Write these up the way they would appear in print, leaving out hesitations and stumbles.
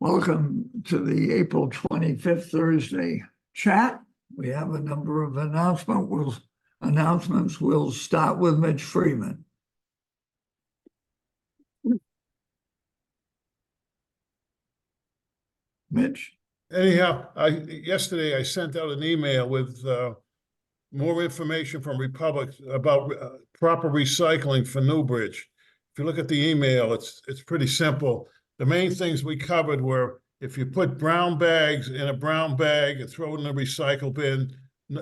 Welcome to the April 25th Thursday chat. We have a number of announcements. We'll start with Mitch Freeman. Mitch. Anyhow, yesterday I sent out an email with more information from Republic about proper recycling for Newbridge. If you look at the email, it's pretty simple. The main things we covered were if you put brown bags in a brown bag and throw it in a recycle bin,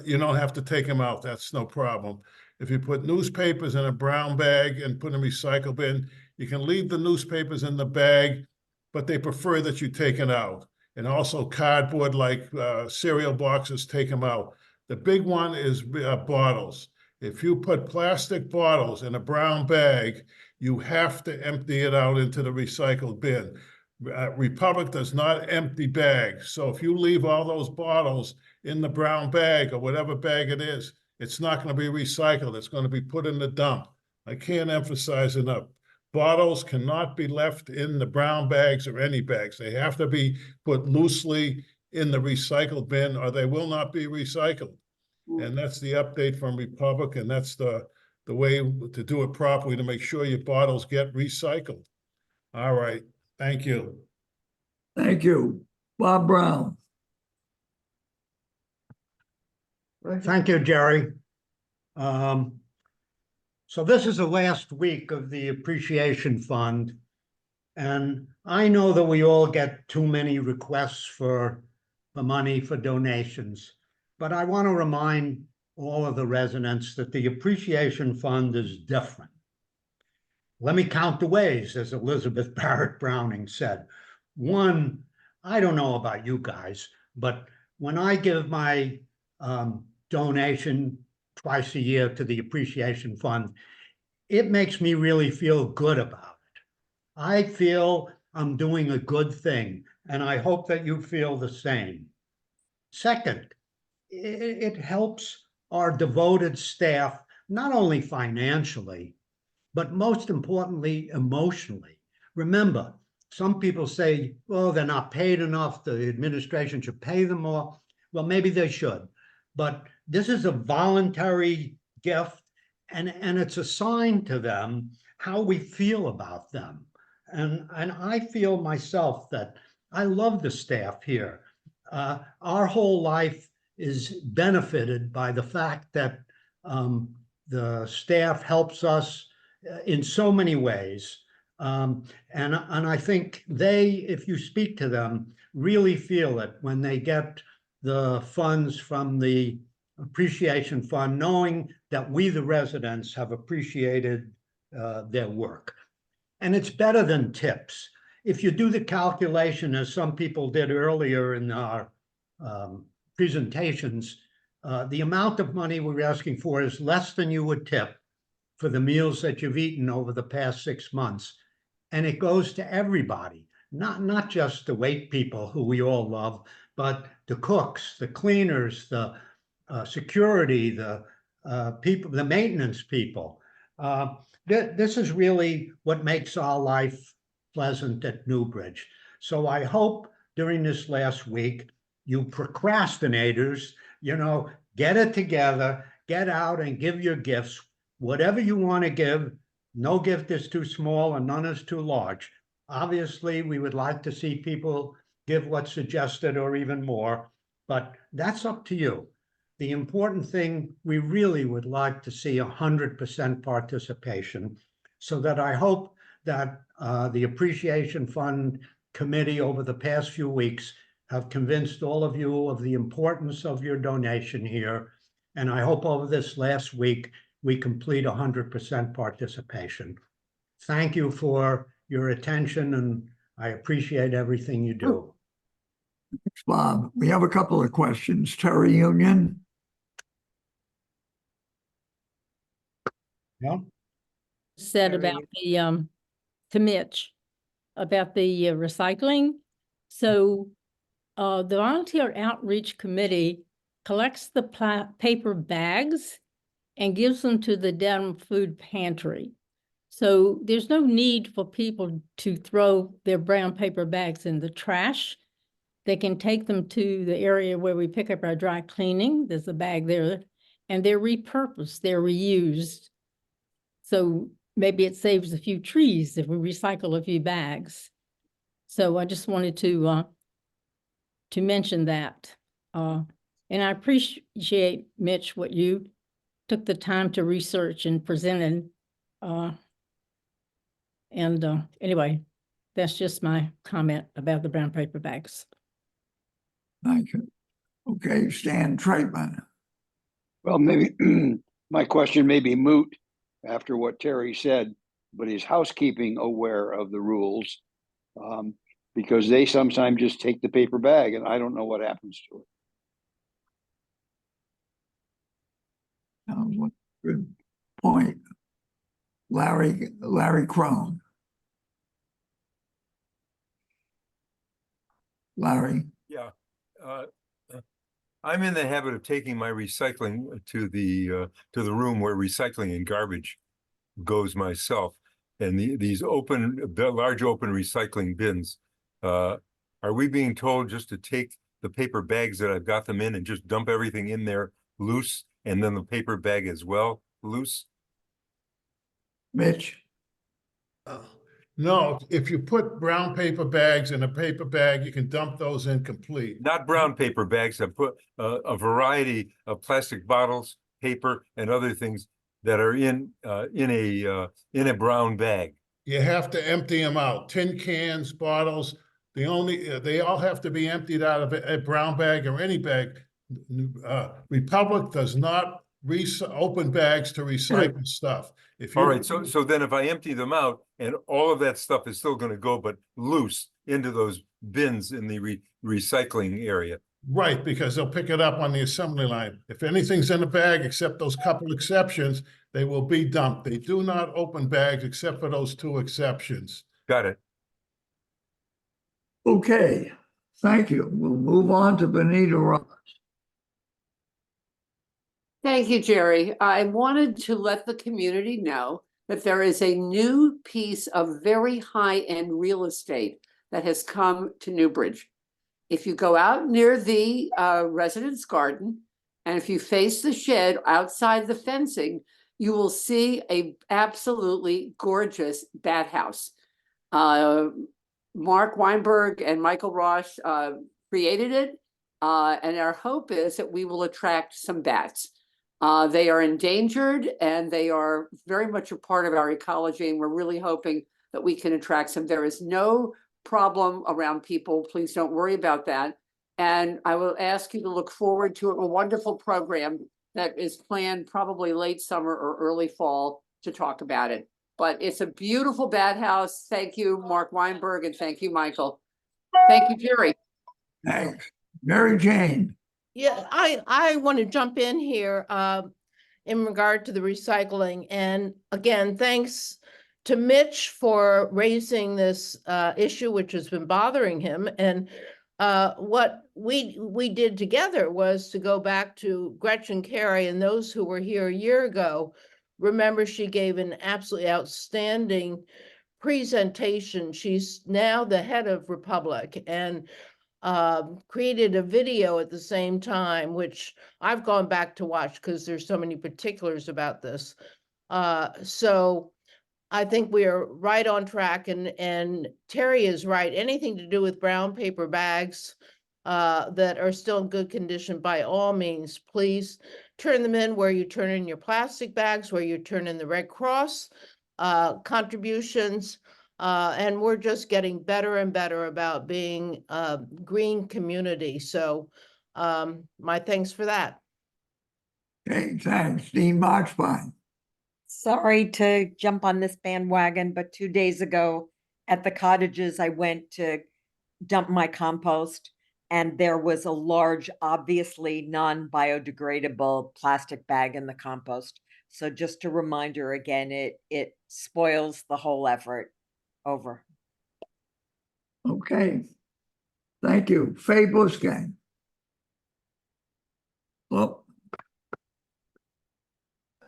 you don't have to take them out. That's no problem. If you put newspapers in a brown bag and put in a recycle bin, you can leave the newspapers in the bag, but they prefer that you take it out. And also cardboard like cereal boxes, take them out. The big one is bottles. If you put plastic bottles in a brown bag, you have to empty it out into the recycled bin. Republic does not empty bags. So if you leave all those bottles in the brown bag or whatever bag it is, it's not going to be recycled. It's going to be put in the dump. I can't emphasize enough. Bottles cannot be left in the brown bags or any bags. They have to be put loosely in the recycled bin or they will not be recycled. And that's the update from Republic, and that's the way to do it properly to make sure your bottles get recycled. All right. Thank you. Thank you. Bob Brown. Thank you, Jerry. So this is the last week of the Appreciation Fund, and I know that we all get too many requests for the money for donations, but I want to remind all of the residents that the Appreciation Fund is different. Let me count the ways, as Elizabeth Barrett Browning said. One, I don't know about you guys, but when I give my donation twice a year to the Appreciation Fund, it makes me really feel good about it. I feel I'm doing a good thing, and I hope that you feel the same. Second, it helps our devoted staff, not only financially, but most importantly, emotionally. Remember, some people say, well, they're not paid enough, the administration should pay them more. Well, maybe they should, but this is a voluntary gift, and it's a sign to them how we feel about them. And I feel myself that I love the staff here. Our whole life is benefited by the fact that the staff helps us in so many ways. And I think they, if you speak to them, really feel it when they get the funds from the Appreciation Fund, knowing that we, the residents, have appreciated their work. And it's better than tips. If you do the calculation, as some people did earlier in our presentations, the amount of money we're asking for is less than you would tip for the meals that you've eaten over the past 6 months. And it goes to everybody, not just the wait people who we all love, but the cooks, the cleaners, the security, the people, the maintenance people. This is really what makes our life pleasant at Newbridge. So I hope during this last week, you procrastinators, get it together, get out and give your gifts, whatever you want to give. No gift is too small and none is too large. Obviously, we would like to see people give what's suggested or even more, but that's up to you. The important thing, we really would like to see 100% participation, so that I hope that the Appreciation Fund Committee over the past few weeks have convinced all of you of the importance of your donation here. And I hope over this last week, we complete 100% participation. Thank you for your attention, and I appreciate everything you do. Thanks, Bob. We have a couple of questions. Terry Union. Yeah. Said about the to Mitch about the recycling. So the Volunteer Outreach Committee collects the paper bags and gives them to the Dedham Food Pantry. So there's no need for people to throw their brown paper bags in the trash. They can take them to the area where we pick up our dry cleaning. There's a bag there, and they're repurposed, they're reused. So maybe it saves a few trees if we recycle a few bags. So I just wanted to mention that. And I appreciate, Mitch, what you took the time to research and presented. Anyway, that's just my comment about the brown paper bags. Thank you. Okay, Stan Traitman. Well, maybe my question may be moot after what Terry said, but is housekeeping aware of the rules? Because they sometimes just take the paper bag and I don't know what happens to it. Good point. Larry Crone. Larry, Yeah, I'm in the habit of taking my recycling to the room where recycling and garbage goes myself. And these large open recycling bins, are we being told just to take the paper bags that I've got them in and just dump everything in there loose, and then the paper bag as well loose? Mitch, No, if you put brown paper bags in a paper bag, you can dump those in complete. Not brown paper bags. I put a variety of plastic bottles, paper, and other things that are in a brown bag. You have to empty them out. Tin cans, bottles, they all have to be emptied out of a brown bag or any bag. Republic does not open bags to recycle stuff. If All you, right, so then if I empty them out and all of that stuff is still going to go, but loose into those bins in the recycling area. right, because they'll pick it up on the assembly line. If anything's in a bag, except those couple exceptions, they will be dumped. They do not open bags except for those 2 exceptions. Got it. okay, thank you. We'll move on to Benita Ross. Thank you, Jerry. I wanted to let the community know that there is a new piece of very high-end real estate that has come to Newbridge. If you go out near the residence garden, and if you face the shed outside the fencing, you will see a absolutely gorgeous bat house. Mark Weinberg and Michael Ross created it, and our hope is that we will attract some bats. They are endangered and they are very much a part of our ecology, and we're really hoping that we can attract some. There is no problem around people. Please don't worry about that. And I will ask you to look forward to a wonderful program that is planned probably late summer or early fall to talk about it. But it's a beautiful bat house. Thank you, Mark Weinberg, and thank you, Michael. Thank you, Jerry. Thanks. Mary Jane. Yeah, I want to jump in here in regard to the recycling. And again, thanks to Mitch for raising this issue, which has been bothering him. And what we did together was to go back to Gretchen Carey and those who were here a year ago. Remember, she gave an absolutely outstanding presentation. She's now the head of Republic and created a video at the same time, which I've gone back to watch because there's so many particulars about this. So I think we are right on track, and Terry is right. Anything to do with brown paper bags that are still in good condition, by all means, please turn them in where you turn in your plastic bags, where you turn in the Red Cross contributions. And we're just getting better and better about being a green community. So my thanks for that. Okay, thanks. Dean Marchbank. Sorry to jump on this bandwagon, but 2 days ago at the cottages, I went to dump my compost and there was a large, obviously non-biodegradable plastic bag in the compost. So just a reminder again, it spoils the whole effort. Over. Okay. Thank you. Faye Busgang. Well,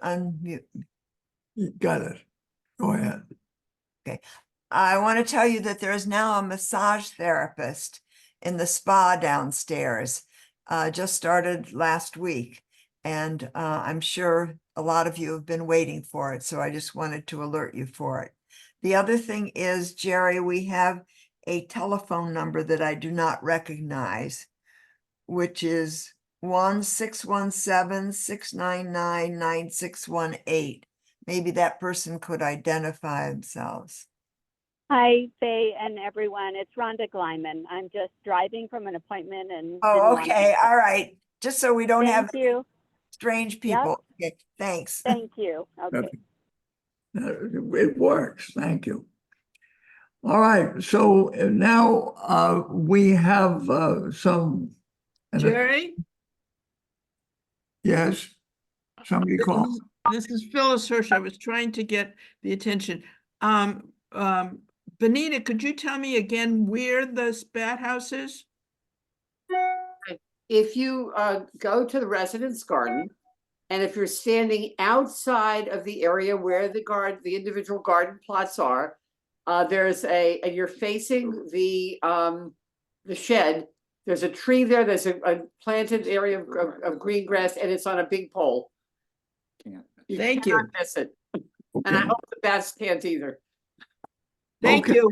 Unmute. you got it. Go ahead. I want to tell you that there is now a massage therapist in the spa downstairs. Just started last week. And I'm sure a lot of you have been waiting for it, so I just wanted to alert you for it. The other thing is, Jerry, we have a telephone number that I do not recognize, which is 1-617-699-9618. Maybe that person could identify themselves. Hi, Faye and everyone. It's Rhonda Glyman. I'm just driving from an appointment and. Oh, didn't wanna okay, miss it. all right. Just so we don't have Thank you. strange people. Okay, thanks. Thank you. Okay. It works. Thank you. All right, so now we have some. Jerry? Yes, somebody call. This is Phyllis Hirsch. I was trying to get the attention. Benita, could you tell me again where the spat house is? If you go to the residence garden, and if you're standing outside of the area where the individual garden plots are, and you're facing the shed. There's a tree there. There's a planted area of green grass, and it's on a big pole. Thank you. Cannot miss it. And I Okay. hope the bats can't either. Thank Okay. you.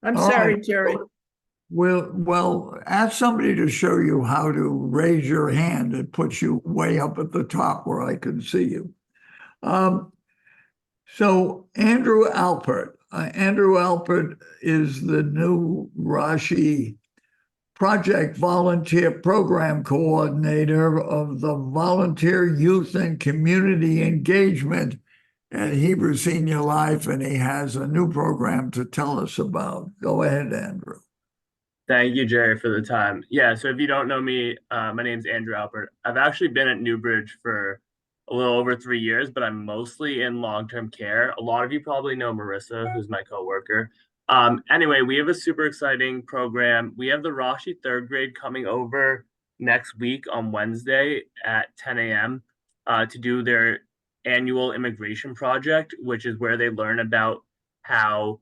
I'm All sorry, right. Jerry. Well, ask somebody to show you how to raise your hand. It puts you way up at the top where I can see you. So Andrew Alpert. Andrew Alpert is the new Rashi Project Volunteer Program Coordinator of the Volunteer Youth and Community Engagement at Hebrew Senior Life, and he has a new program to tell us about. Go ahead, Andrew. Thank you, Jerry, for the time. Yeah, so if you don't know me, my name's Andrew Alpert. I've actually been at Newbridge for a little over 3 years, but I'm mostly in long-term care. A lot of you probably know Marissa, who's my coworker. Anyway, we have a super exciting program. We have the Rashi third grade coming over next week on Wednesday at 10 a.m. To do their annual immigration project, which is where they learn about how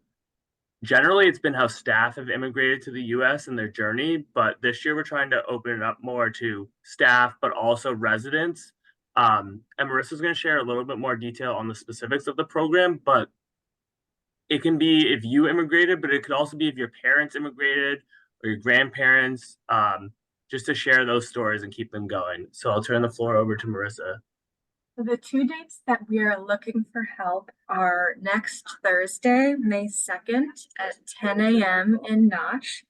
generally it's been how staff have immigrated to the US and their journey, but this year we're trying to open it up more to staff, but also residents. And Marissa's going to share a little bit more detail on the specifics of the program, but it can be if you immigrated, but it could also be if your parents immigrated or your grandparents, just to share those stories and keep them going. So I'll turn the floor over to Marissa. The 2 dates that we are looking for help are next Thursday, May 2nd at 10 a.m. in Notch,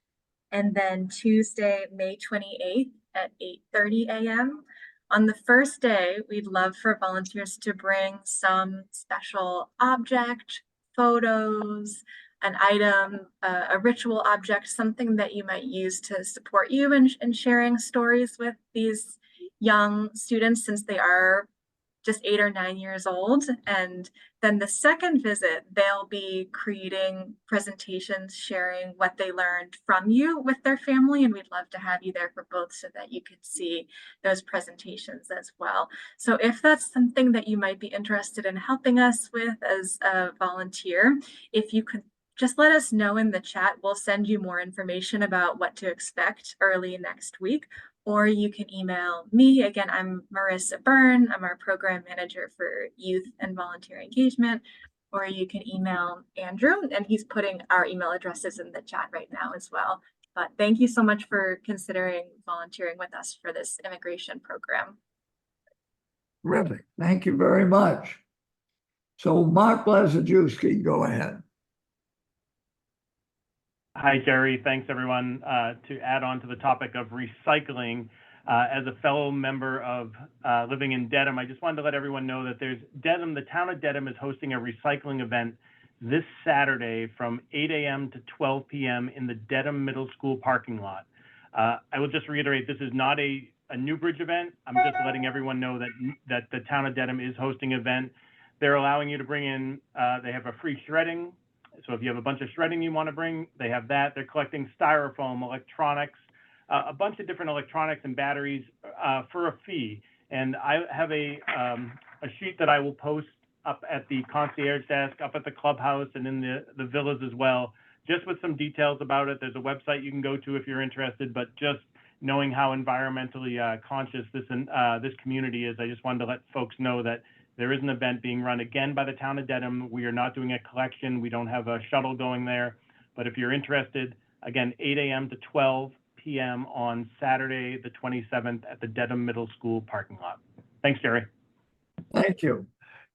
and then Tuesday, May 28th at 8:30 a.m. On the first day, we'd love for volunteers to bring some special object, photos, an item, a ritual object, something that you might use to support you in sharing stories with these young students, since they are just 8 or 9 years old. And then the second visit, they'll be creating presentations, sharing what they learned from you with their family. And we'd love to have you there for both so that you could see those presentations as well. So if that's something that you might be interested in helping us with as a volunteer, if you could just let us know in the chat, we'll send you more information about what to expect early next week. Or you can email me. Again, I'm Marissa Byrne. I'm our program manager for youth and volunteer engagement. Or you can email Andrew, and he's putting our email addresses in the chat right now as well. But thank you so much for considering volunteering with us for this immigration program. Terrific. Thank you very much. So Mark Blazajewski, go ahead. Hi, Jerry. Thanks, everyone. To add on to the topic of recycling, as a fellow member of living in Dedham, I just wanted to let everyone know that there's Dedham, the town of Dedham is hosting a recycling event this Saturday from 8 a.m. to 12 p.m. in the Dedham Middle School parking lot. I will just reiterate, this is not a Newbridge event. I'm just letting everyone know that the town of Dedham is hosting an event. They're allowing you to bring in, they have a free shredding. So if you have a bunch of shredding you want to bring, they have that. They're collecting styrofoam, electronics, a bunch of different electronics and batteries for a fee. And I have a sheet that I will post up at the concierge desk, up at the clubhouse, and in the villas as well, just with some details about it. There's a website you can go to if you're interested, but just knowing how environmentally conscious this community is, I just wanted to let folks know that there is an event being run again by the town of Dedham. We are not doing a collection. We don't have a shuttle going there. But if you're interested, again, 8 a.m. to 12 p.m. on Saturday, the 27th at the Dedham Middle School parking lot. Thanks, Jerry. Thank you.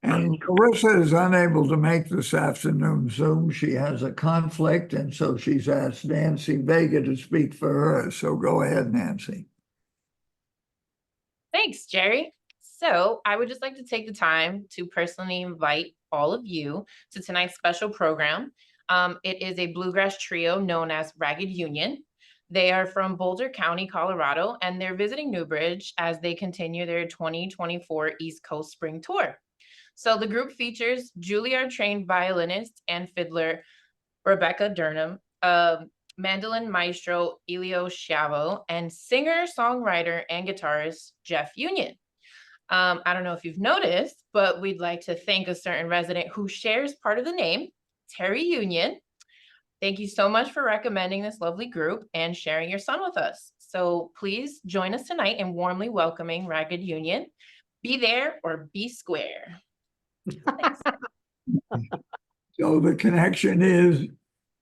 And Carissa is unable to make this afternoon Zoom. She has a conflict, and so she's asked Nancy Vega to speak for her. So go ahead, Nancy. Thanks, Jerry. So I would just like to take the time to personally invite all of you to tonight's special program. It is a bluegrass trio known as Ragged Union. They are from Boulder County, Colorado, and they're visiting Newbridge as they continue their 2024 East Coast Spring Tour. So the group features Juilliard-trained violinist and fiddler Rebecca Durham, mandolin maestro Elio Chavo, and singer, songwriter, and guitarist Jeff Union. I don't know if you've noticed, but we'd like to thank a certain resident who shares part of the name, Terry Union. Thank you so much for recommending this lovely group and sharing your son with us. So please join us tonight in warmly welcoming Ragged Union. Be there or be square. Thanks. So the connection is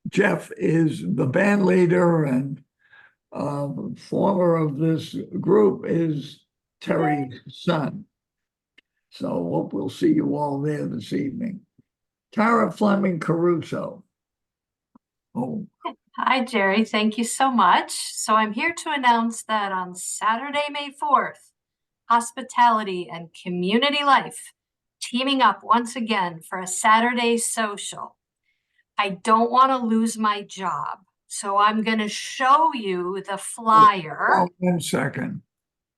Jeff is the band leader, and former of this group is Terry's son. So hope we'll see you all there this evening. Tara Fleming Caruso. Oh, Hi, Jerry. Thank you so much. So I'm here to announce that on Saturday, May 4th, Hospitality and Community Life teaming up once again for a Saturday social. I don't want to lose my job, so I'm going to show you the flyer. oh, 1 second.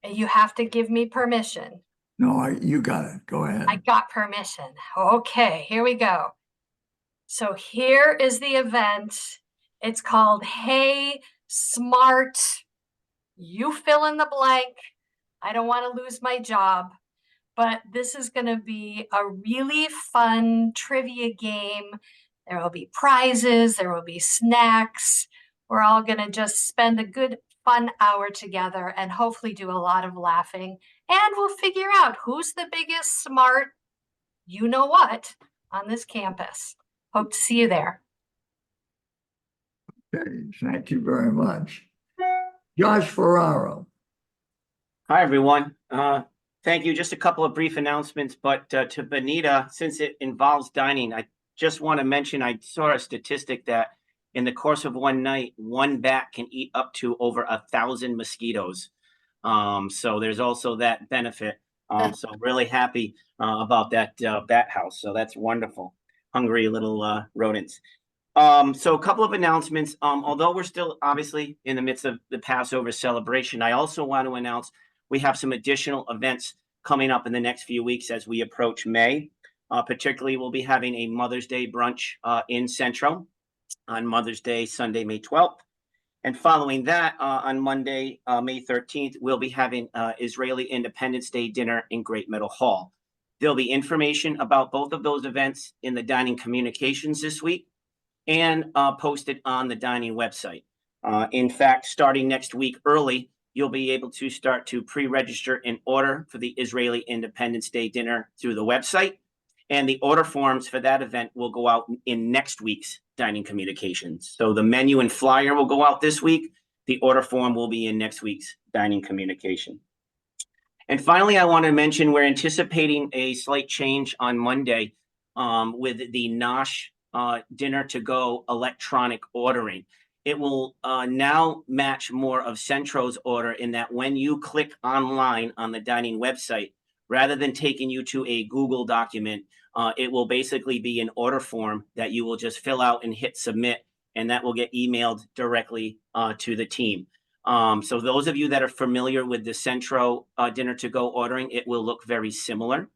You have to give me permission. No, you got it. Go ahead. I got permission. Okay, here we go. So here is the event. It's called Hey Smart. You fill in the blank. I don't want to lose my job, but this is going to be a really fun trivia game. There will be prizes. There will be snacks. We're all going to just spend a good fun hour together and hopefully do a lot of laughing. And we'll figure out who's the biggest smart, you know what, on this campus. Hope to see you there. Okay, thank you very much. Josh Ferraro. Hi, everyone. Thank you. Just a couple of brief announcements, but to Benita, since it involves dining, I just want to mention, I saw a statistic that in the course of one night, one bat can eat up to over 1,000 mosquitoes. So there's also that benefit. So really happy about that bat house. So that's wonderful. Hungry little rodents. So a couple of announcements. Although we're still obviously in the midst of the Passover celebration, I also want to announce we have some additional events coming up in the next few weeks as we approach May. Particularly, we'll be having a Mother's Day brunch in Central on Mother's Day, Sunday, May 12th. And following that, on Monday, May 13th, we'll be having Israeli Independence Day dinner in Great Middle Hall. There'll be information about both of those events in the dining communications this week and posted on the dining website. In fact, starting next week early, you'll be able to start to pre-register and order for the Israeli Independence Day dinner through the website. And the order forms for that event will go out in next week's dining communications. So the menu and flyer will go out this week. The order form will be in next week's dining communication. And finally, I want to mention we're anticipating a slight change on Monday with the Nosh dinner to go electronic ordering. It will now match more of Centro's order in that when you click online on the dining website, rather than taking you to a Google document, it will basically be an order form that you will just fill out and hit submit, and that will get emailed directly to the team. So those of you that are familiar with the Centro dinner to go ordering, it will look very similar.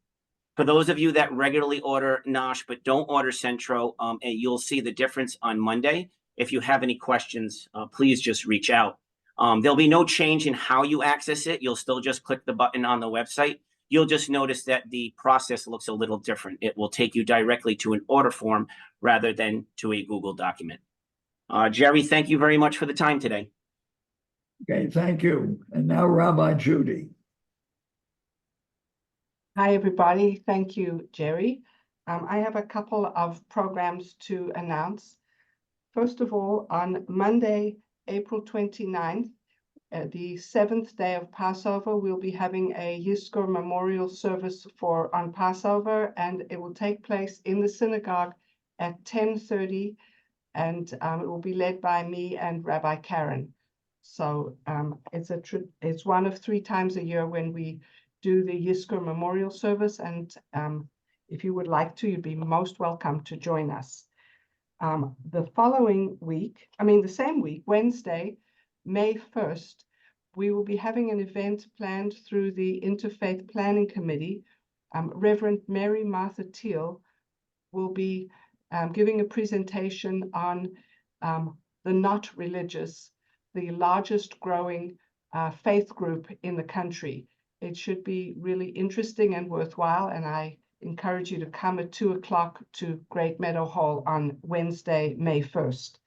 For those of you that regularly order Nosh but don't order Centro, you'll see the difference on Monday. If you have any questions, please just reach out. There'll be no change in how you access it. You'll still just click the button on the website. you'll just notice that the process looks a little different. It will take you directly to an order form rather than to a Google document. Jerry, thank you very much for the time today. Okay, thank you. And now Rabbi Judy. Hi, everybody. Thank you, Jerry. I have a couple of programs to announce. First of all, on Monday, April 29th, the 7th day of Passover, we'll be having a Yizkor memorial service on Passover, and it will take place in the synagogue at 10:30, and it will be led by me and Rabbi Karen. So it's one of 3 times a year when we do the Yizkor memorial service, and if you would like to, you'd be most welcome to join us. The same week, Wednesday, May 1st, we will be having an event planned through the Interfaith Planning Committee. Reverend Mary Martha Teal will be giving a presentation on the Not Religious, the largest growing faith group in the country. It should be really interesting and worthwhile, and I encourage you to come at 2 o'clock to Great Meadow Hall on Wednesday, May 1st.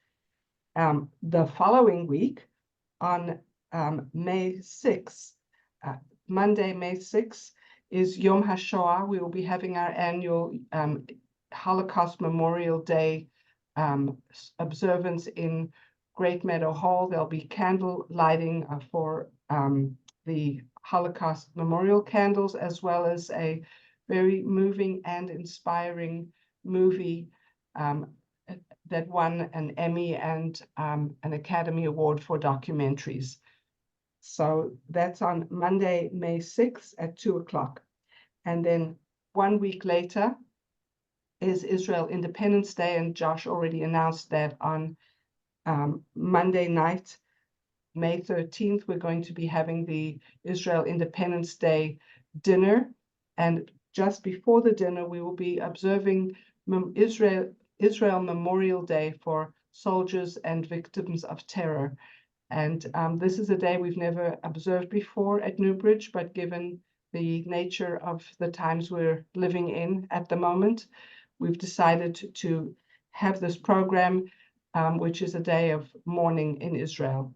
The following week, on May 6th, Monday, May 6th, is Yom HaShoah. We will be having our annual Holocaust Memorial Day observance in Great Meadow Hall. There'll be candle lighting for the Holocaust Memorial candles, as well as a very moving and inspiring movie that won an Emmy and an Academy Award for documentaries. So that's on Monday, May 6th at 2 o'clock. And then 1 week later is Israel Independence Day, and Josh already announced that on Monday night, May 13th, we're going to be having the Israel Independence Day dinner. And just before the dinner, we will be observing Israel Memorial Day for soldiers and victims of terror. And this is a day we've never observed before at Newbridge, but given the nature of the times we're living in at the moment, we've decided to have this program, which is a day of mourning in Israel.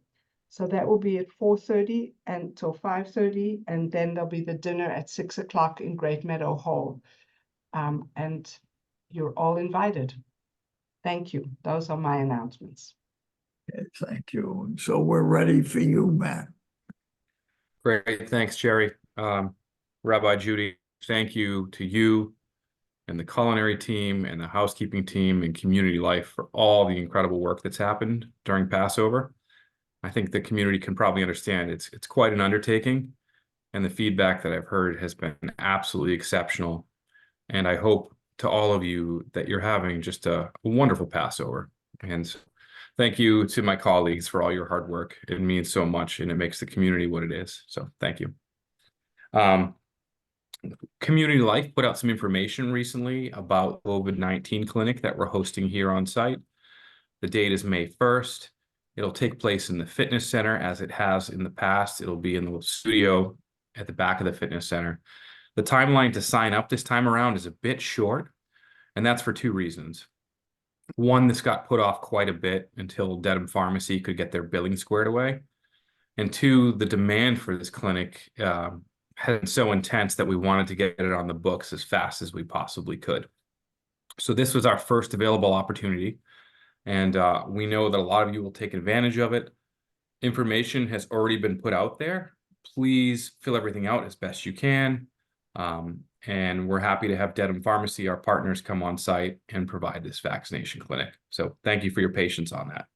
So that will be at 4:30 until 5:30, and then there'll be the dinner at 6 o'clock in Great Meadow Hall. And you're all invited. Thank you. Those are my announcements. Okay, thank you. So we're ready for you, Matt. Great, thanks, Jerry. Rabbi Judy, thank you to you and the culinary team and the housekeeping team and community life for all the incredible work that's happened during Passover. I think the community can probably understand it's quite an undertaking, and the feedback that I've heard has been absolutely exceptional. And I hope to all of you that you're having just a wonderful Passover. And thank you to my colleagues for all your hard work. It means so much, and it makes the community what it is. So thank you. Community Life put out some information recently about COVID-19 clinic that we're hosting here on site. The date is May 1st. It'll take place in the fitness center as it has in the past. It'll be in the studio at the back of the fitness center. The timeline to sign up this time around is a bit short, and that's for 2 reasons. One, this got put off quite a bit until Dedham Pharmacy could get their billing squared away. And 2, the demand for this clinic has been so intense that we wanted to get it on the books as fast as we possibly could. So this was our first available opportunity. And we know that a lot of you will take advantage of it. Information has already been put out there. Please fill everything out as best you can. And we're happy to have Dedham Pharmacy, our partners, come on site and provide this vaccination clinic. So thank you for your patience on that.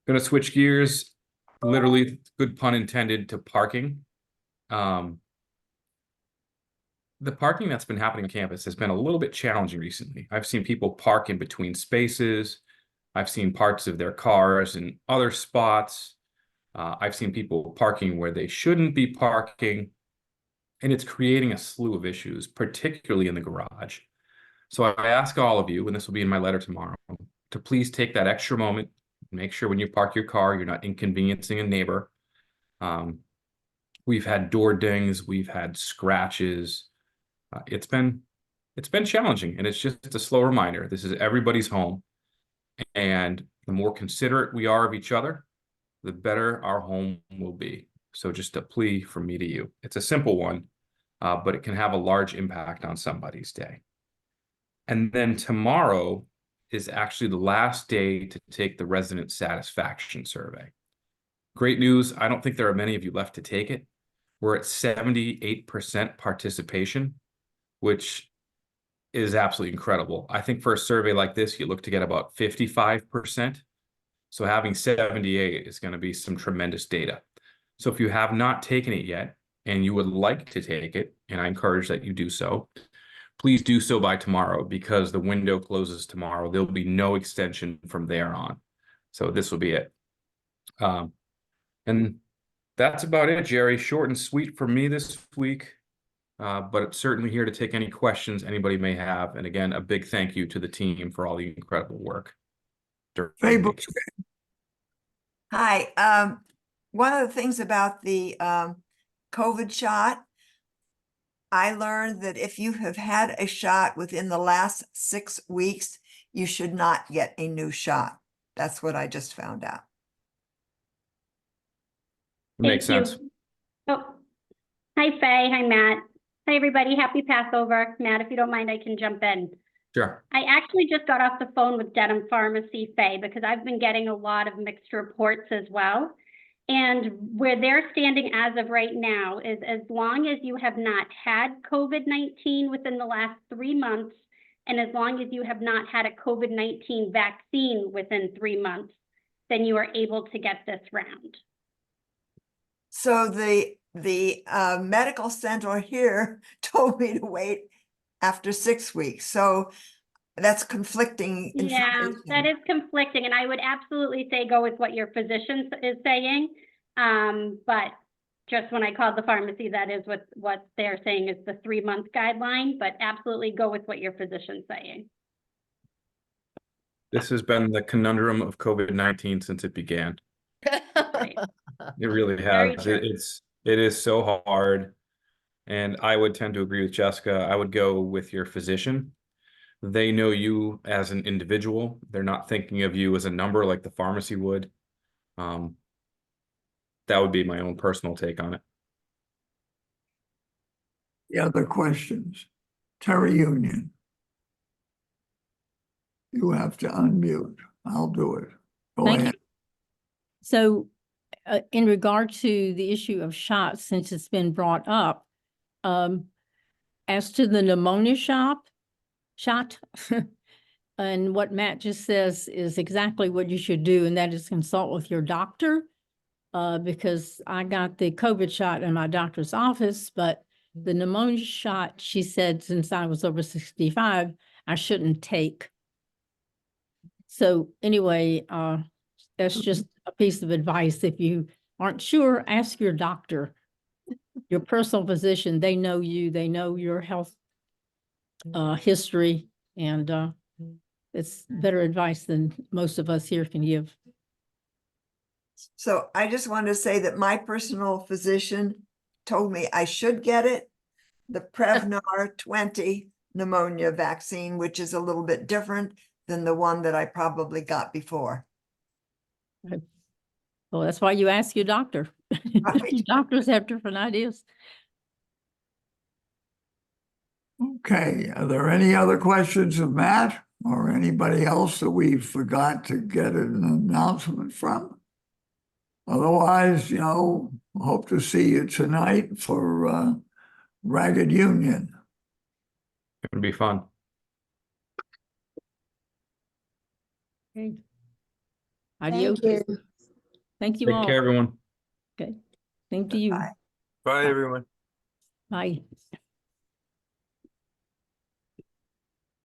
Going to switch gears, literally, good pun intended, to parking. The parking that's been happening on campus has been a little bit challenging recently. I've seen people park in between spaces. I've seen parts of their cars in other spots. I've seen people parking where they shouldn't be parking. And it's creating a slew of issues, particularly in the garage. So I ask all of you, and this will be in my letter tomorrow, to please take that extra moment, make sure when you park your car, you're not inconveniencing a neighbor. We've had door dings, we've had scratches. It's been challenging, and it's just a slow reminder. This is everybody's home. And the more considerate we are of each other, the better our home will be. So just a plea from me to you. It's a simple one, but it can have a large impact on somebody's day. And then tomorrow is actually the last day to take the resident satisfaction survey. Great news. I don't think there are many of you left to take it. We're at 78% participation, which is absolutely incredible. I think for a survey like this, you look to get about 55%. So having 78 is going to be some tremendous data. So if you have not taken it yet and you would like to take it, and I encourage that you do so, please do so by tomorrow, because the window closes tomorrow. There'll be no extension from there on. So this will be it. And that's about it, Jerry. Short and sweet for me this week. But it's certainly here to take any questions anybody may have. And again, a big thank you to the team for all the incredible work. Hi. One of the things about the COVID shot, I learned that if you have had a shot within the last 6 weeks, you should not get a new shot. That's what I just found out. Makes sense. Oh, hi, Faye. Hi, Matt. Hi, everybody. Happy Passover. Matt, if you don't mind, I can jump in. Sure. I actually just got off the phone with Dedham Pharmacy, Faye, because I've been getting a lot of mixed reports as well. And where they're standing as of right now is, as long as you have not had COVID-19 within the last 3 months, and as long as you have not had a COVID-19 vaccine within 3 months, then you are able to get this round. So the medical center here told me to wait after 6 weeks. So that's conflicting Yeah, information. that is conflicting, and I would absolutely say go with what your physician is saying. But just when I called the pharmacy, that is what they're saying is the 3-month guideline, but absolutely go with what your physician's saying. This has been the conundrum of COVID-19 since it began. It really has. It is so hard. And I would tend to agree with Jessica. I would go with your physician. They know you as an individual. They're not thinking of you as a number like the pharmacy would. That would be my own personal take on it. The other questions? Terry Union. You have to unmute. I'll do it. Go Thank ahead. you. So in regard to the issue of shots, since it's been brought up, as to the pneumonia shot, and what Matt just says is exactly what you should do, and that is consult with your doctor, because I got the COVID shot in my doctor's office, but the pneumonia shot, she said, since I was over 65, I shouldn't take. So anyway, that's just a piece of advice. If you aren't sure, ask your doctor, your personal physician. They know you, they know your health history, and it's better advice than most of us here can give. So I just want to say that my personal physician told me I should get it, the Prevnar 20 pneumonia vaccine, which is a little bit different than the one that I probably got before. Well, that's why you ask your doctor. Right. Doctors have different ideas. Okay, are there any other questions of Matt or anybody else that we forgot to get an announcement from? Otherwise, hope to see you tonight for Ragged Union. It would be fun. Okay. Adios. Thank you Take all. care, everyone. Okay. Same to you. Bye, everyone. Bye.